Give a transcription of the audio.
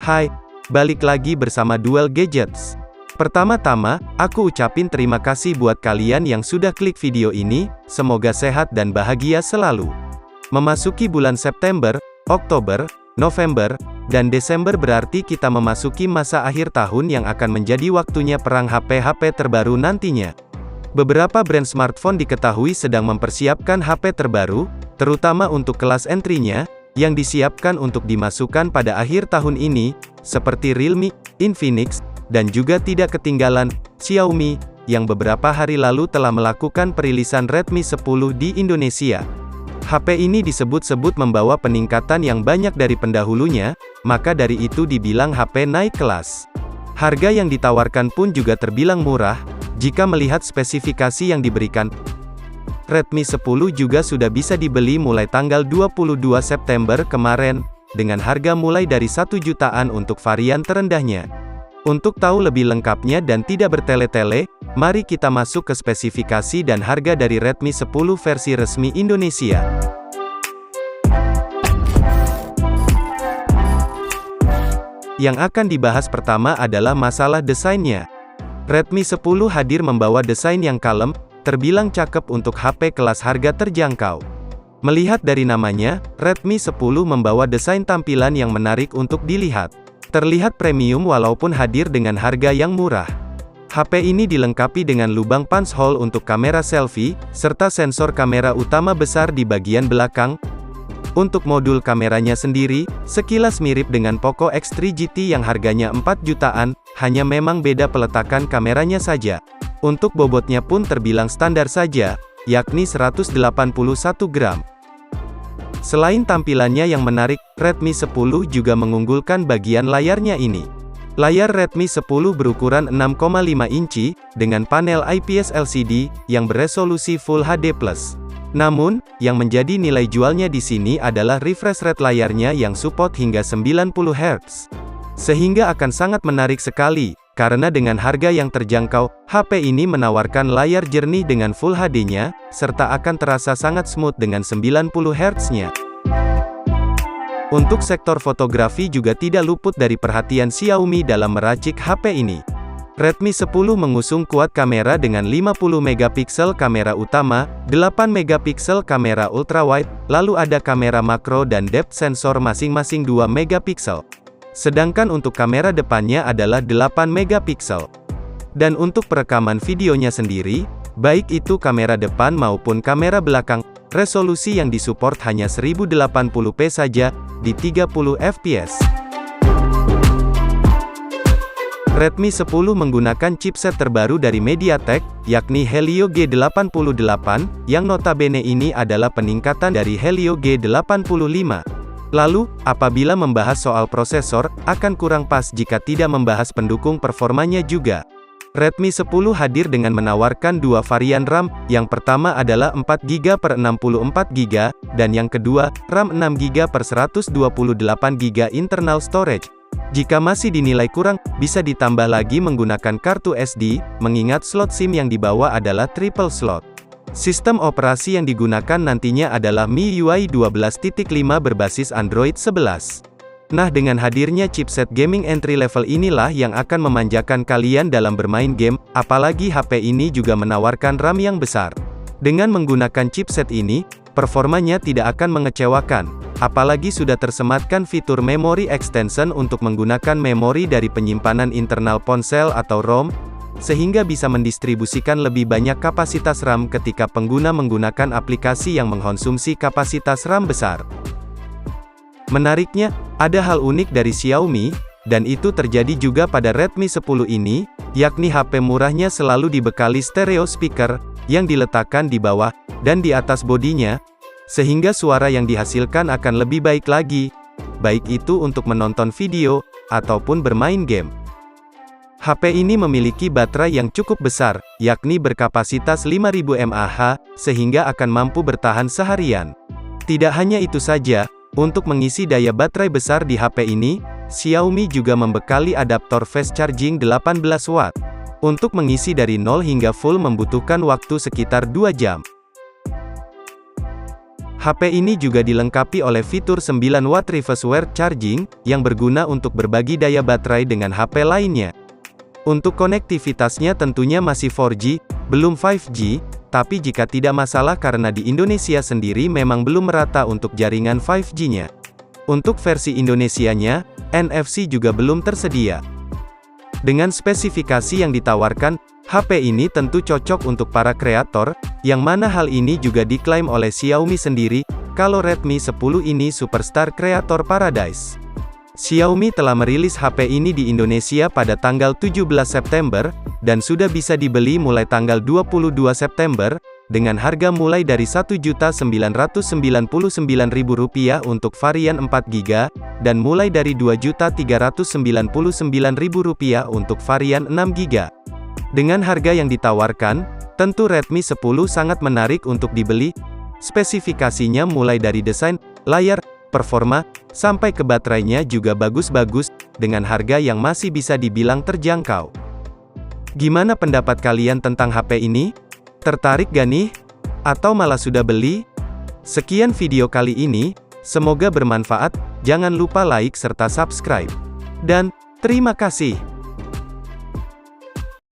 Hai, balik lagi bersama Duel Gadgets. Pertama-tama, aku ucapin terima kasih buat kalian yang sudah klik video ini, semoga sehat dan bahagia selalu. Memasuki bulan September, Oktober, November, dan Desember berarti kita memasuki masa akhir tahun yang akan menjadi waktunya perang HP-HP terbaru nantinya. Beberapa brand smartphone diketahui sedang mempersiapkan HP terbaru, terutama untuk kelas entry-nya, yang disiapkan untuk dimasukkan pada akhir tahun ini, seperti Realme, Infinix, dan juga tidak ketinggalan, Xiaomi, yang beberapa hari lalu telah melakukan perilisan Redmi 10 di Indonesia. HP ini disebut-sebut membawa peningkatan yang banyak dari pendahulunya, maka dari itu dibilang HP naik kelas. Harga yang ditawarkan pun juga terbilang murah, jika melihat spesifikasi yang diberikan. Redmi 10 juga sudah bisa dibeli mulai tanggal 22 September kemarin, dengan harga mulai dari 1 jutaan untuk varian terendahnya. Untuk tahu lebih lengkapnya dan tidak bertele-tele, mari kita masuk ke spesifikasi dan harga dari Redmi 10 versi resmi Indonesia. Yang akan dibahas pertama adalah masalah desainnya. Redmi 10 hadir membawa desain yang kalem, terbilang cakep untuk HP kelas harga terjangkau. Melihat dari namanya, Redmi 10 membawa desain tampilan yang menarik untuk dilihat. Terlihat premium walaupun hadir dengan harga yang murah. HP ini dilengkapi dengan lubang punch hole untuk kamera selfie, serta sensor kamera utama besar di bagian belakang. Untuk modul kameranya sendiri, sekilas mirip dengan Poco X3 GT yang harganya 4 jutaan, hanya memang beda peletakan kameranya saja. Untuk bobotnya pun terbilang standar saja, yakni 181 gram. Selain tampilannya yang menarik, Redmi 10 juga mengunggulkan bagian layarnya ini. Layar Redmi 10 berukuran 6,5 inci, dengan panel IPS LCD, yang beresolusi Full HD+. Namun, yang menjadi nilai jualnya di sini adalah refresh rate layarnya yang support hingga 90 Hz. Sehingga akan sangat menarik sekali, karena dengan harga yang terjangkau, HP ini menawarkan layar jernih dengan Full HD-nya, serta akan terasa sangat smooth dengan 90 Hz-nya. Untuk sektor fotografi juga tidak luput dari perhatian Xiaomi dalam meracik HP ini. Redmi 10 mengusung quad kamera dengan 50 megapiksel kamera utama, 8 megapiksel kamera ultrawide, lalu ada kamera makro dan depth sensor masing-masing 2 megapiksel. Sedangkan untuk kamera depannya adalah 8 megapiksel. Dan untuk perekaman videonya sendiri, baik itu kamera depan maupun kamera belakang, resolusi yang disupport hanya 1080p saja, di 30 fps. Redmi 10 menggunakan chipset terbaru dari MediaTek, yakni Helio G88, yang notabene ini adalah peningkatan dari Helio G85. Lalu, apabila membahas soal prosesor, akan kurang pas jika tidak membahas pendukung performanya juga. Redmi 10 hadir dengan menawarkan dua varian RAM, yang pertama adalah 4GB per 64GB, dan yang kedua, RAM 6GB per 128GB internal storage. Jika masih dinilai kurang, bisa ditambah lagi menggunakan kartu SD, mengingat slot SIM yang dibawa adalah triple slot. Sistem operasi yang digunakan nantinya adalah MIUI 12.5 berbasis Android 11. Nah, dengan hadirnya chipset gaming entry level inilah yang akan memanjakan kalian dalam bermain game, apalagi HP ini juga menawarkan RAM yang besar. Dengan menggunakan chipset ini, performanya tidak akan mengecewakan, apalagi sudah tersematkan fitur memory extension untuk menggunakan memori dari penyimpanan internal ponsel atau ROM, sehingga bisa mendistribusikan lebih banyak kapasitas RAM ketika pengguna menggunakan aplikasi yang mengkonsumsi kapasitas RAM besar. Menariknya, ada hal unik dari Xiaomi, dan itu terjadi juga pada Redmi 10 ini, yakni HP murahnya selalu dibekali stereo speaker, yang diletakkan di bawah, dan di atas bodinya, sehingga suara yang dihasilkan akan lebih baik lagi, baik itu untuk menonton video, ataupun bermain game. HP ini memiliki baterai yang cukup besar, yakni berkapasitas 5000 mAh, sehingga akan mampu bertahan seharian. Tidak hanya itu saja, untuk mengisi daya baterai besar di HP ini, Xiaomi juga membekali adaptor fast charging 18 watt. Untuk mengisi dari 0 hingga full membutuhkan waktu sekitar 2 jam. HP ini juga dilengkapi oleh fitur 9 watt reverse wireless charging, yang berguna untuk berbagi daya baterai dengan HP lainnya. Untuk konektivitasnya tentunya masih 4G, belum 5G, tapi jika tidak masalah karena di Indonesia sendiri memang belum merata untuk jaringan 5G-nya. Untuk versi Indonesianya, NFC juga belum tersedia. Dengan spesifikasi yang ditawarkan, HP ini tentu cocok untuk para kreator, yang mana hal ini juga diklaim oleh Xiaomi sendiri, kalau Redmi 10 ini superstar kreator paradise. Xiaomi telah merilis HP ini di Indonesia pada tanggal 17 September, dan sudah bisa dibeli mulai tanggal 22 September, dengan harga mulai dari Rp1.999.000 untuk varian 4GB, dan mulai dari Rp2.399.000 untuk varian 6GB. Dengan harga yang ditawarkan, tentu Redmi 10 sangat menarik untuk dibeli. Spesifikasinya mulai dari desain, layar, performa, sampai ke baterainya juga bagus-bagus, dengan harga yang masih bisa dibilang terjangkau. Gimana pendapat kalian tentang HP ini? Tertarik gak nih? Atau malah sudah beli? Sekian video kali ini, semoga bermanfaat, jangan lupa like serta subscribe. Dan, terima kasih.